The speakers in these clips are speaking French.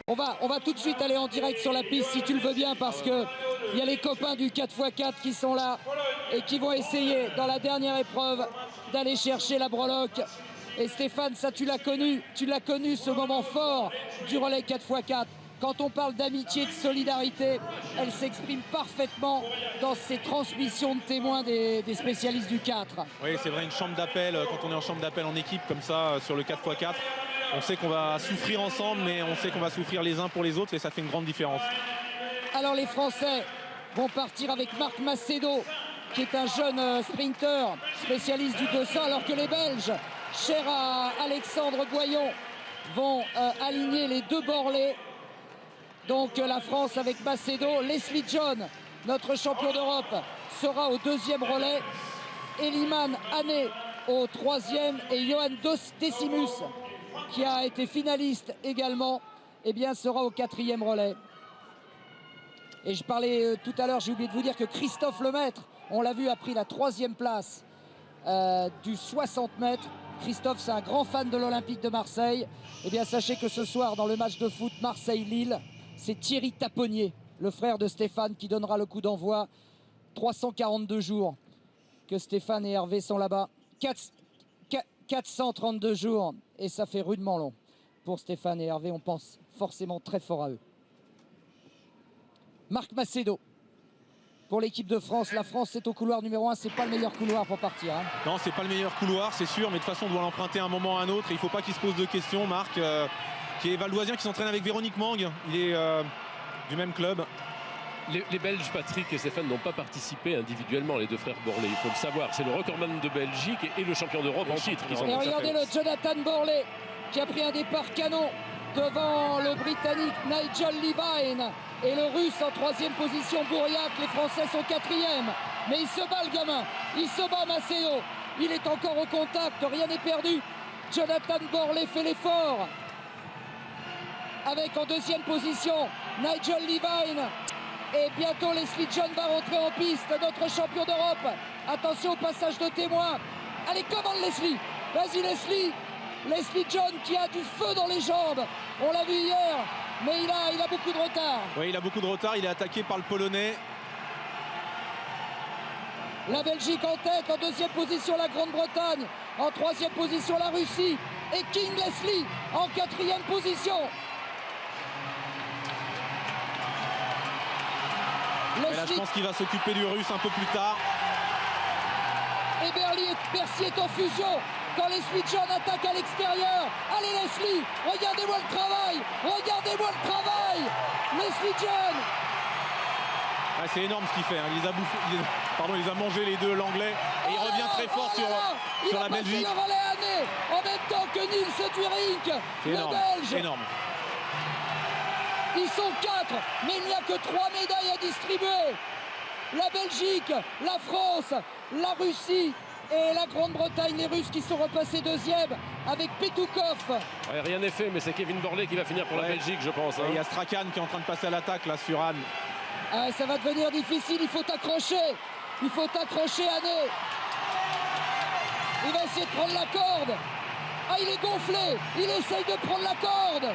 On va tout de suite aller en direct sur la piste si tu le veux bien, parce que il y a les copains du 4x4 qui sont là et qui vont essayer dans la dernière épreuve d'aller chercher la breloque. Et Stéphane, ça tu l'as connu ce moment fort du relais 4x4. Quand on parle d'amitié, de solidarité, elle s'exprime parfaitement dans ces transmissions de témoins des spécialistes du 4. Oui, c'est vrai, une chambre d'appel, quand on est en chambre d'appel en équipe comme ça sur le 4x4, on sait qu'on va souffrir ensemble, mais on sait qu'on va souffrir les uns pour les autres et ça fait une grande différence. Alors les Français vont partir avec Marc Macedo, qui est un jeune sprinter, spécialiste du 200, alors que les Belges, chers à Alexandre Boyon, vont aligner les deux borlets. Donc la France avec Macedo. Leslie John, notre champion d'Europe, sera au deuxième relais. Eliman Hané au troisième et Johan Decimus, qui a été finaliste également, eh bien, sera au quatrième relais. Et je parlais tout à l'heure, j'ai oublié de vous dire que Christophe Lemaître, on l'a vu, a pris la troisième place du 60 mètres. Christophe, c'est un grand fan de l'Olympique de Marseille. Eh bien, sachez que ce soir, dans le match de foot Marseille-Lille, c'est Thierry Taponnier, le frère de Stéphane, qui donnera le coup d'envoi. 342 jours que Stéphane et Hervé sont là-bas. 432 jours, et ça fait rudement long. Pour Stéphane et Hervé, on pense forcément très fort à eux. Marc Macedo. Pour l'équipe de France, la France est au couloir numéro 1, c'est pas le meilleur couloir pour partir. Hein. Non, c'est pas le meilleur couloir, c'est sûr, mais de toute façon on doit l'emprunter un moment à un autre. Il ne faut pas qu'il se pose de questions. Marc, qui est valdoisien, qui s'entraîne avec Véronique Mang, il est du même club. Les Belges, Patrick et Stéphane, n'ont pas participé individuellement, les deux frères Borlée, il faut le savoir. C'est le recordman de Belgique et le champion d'Europe en titre. Et regardez le Jonathan Borlée, qui a pris un départ canon devant le Britannique Nigel Levine. Et le Russe en troisième position, Bouriac. Les Français sont quatrième. Mais il se bat, le gamin. Il se bat, Macedo. Il est encore au contact. Rien n'est perdu. Jonathan Borlée fait l'effort. Avec en deuxième position Nigel Levine. Et bientôt Leslie John va rentrer en piste. Notre champion d'Europe. Attention au passage de témoin. Allez, commande Leslie. Vas-y Leslie. Leslie John qui a du feu dans les jambes. On l'a vu hier. Mais il a beaucoup de retard. Oui, il a beaucoup de retard. Il est attaqué par le Polonais. La Belgique en tête. En deuxième position, la Grande-Bretagne. En troisième position, la Russie. Et King Leslie en quatrième position. Là, je pense qu'il va s'occuper du Russe un peu plus tard. Et Bercier est en fusion. Quand Leslie John attaque à l'extérieur. Allez Leslie, regardez-moi le travail. Regardez-moi le travail. Leslie John. Ah, c'est énorme ce qu'il fait. Hein. Il les a mangés les deux, l'anglais. Et il revient très fort sur la Belgique. Il a passé le relais à Hané en même temps que Niels Turing, le Belge. C'est énorme. Ils sont 4, mais il n'y a que 3 médailles à distribuer. La Belgique, la France, la Russie et la Grande-Bretagne, les Russes qui sont repassés deuxième avec Petukov. Ouais, rien n'est fait, mais c'est Kevin Borlée qui va finir pour la Belgique, je pense. Hein. Il y a Strachan qui est en train de passer à l'attaque là sur Anne. Ah, ça va devenir difficile, il faut t'accrocher. Il faut t'accrocher, Hané. Il va essayer de prendre la corde. Ah, il est gonflé. Il essaye de prendre la corde.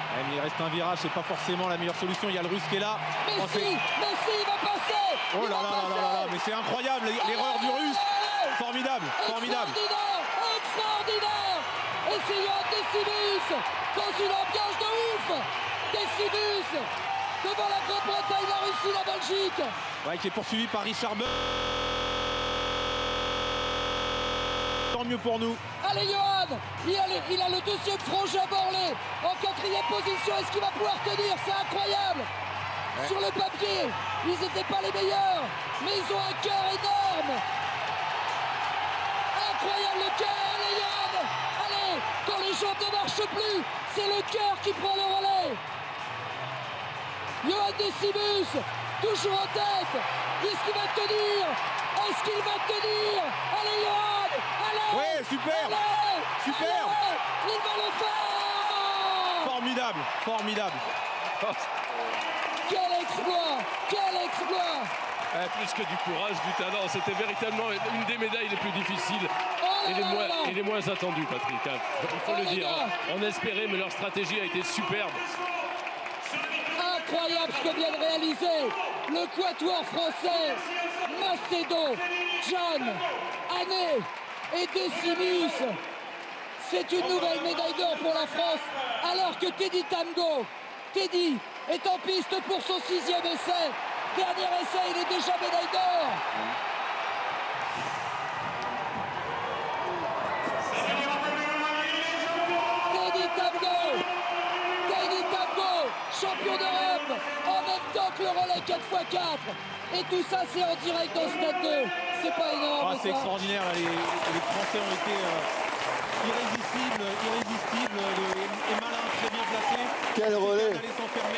Ouais, mais il reste un virage, c'est pas forcément la meilleure solution. Il y a le Russe qui est là. Messi, il va passer. Oh là là, mais c'est incroyable, l'erreur du Russe. Formidable, formidable. Extraordinaire. Et c'est Johan Decimus dans une ambiance de ouf. Decimus devant la Grande-Bretagne, la Russie, la Belgique. Ouais, qui est poursuivi par Richard Beu. Tant mieux pour nous. Allez Johan, il a le deuxième frangin Borlée en quatrième position. Est-ce qu'il va pouvoir tenir? C'est incroyable. Ouais. Sur le papier, ils n'étaient pas les meilleurs, mais ils ont un cœur énorme. Incroyable le cœur, allez Johan. Allez, quand les jambes ne marchent plus, c'est le cœur qui prend le relais. Johan Decimus, toujours en tête. Est-ce qu'il va tenir? Est-ce qu'il va tenir? Allez Johan, allez. Ouais, super. Allez, super. Allez, il va le faire. Formidable, formidable. Quel exploit, quel exploit. Plus que du courage, du talent, c'était véritablement une des médailles les plus difficiles et les moins attendues, Patrick. Il faut le dire. On espérait, mais leur stratégie a été superbe. incroyable ce que vient de réaliser le quatuor français. Macedo, John, Ané et Decimus. C'est une nouvelle médaille d'or pour la France, alors que Teddy Tamgo, Teddy est en piste pour son 6e essai. Dernier essai, il est déjà médaille d'or. Teddy Tamgo, champion d'Europe, en même temps que le relais 4x4. Et tout ça, c'est en direct dans Stade 2. C'est pas énorme. C'est extraordinaire, là. Les Français ont été irrésistibles et malins, très bien placés. Quel relais!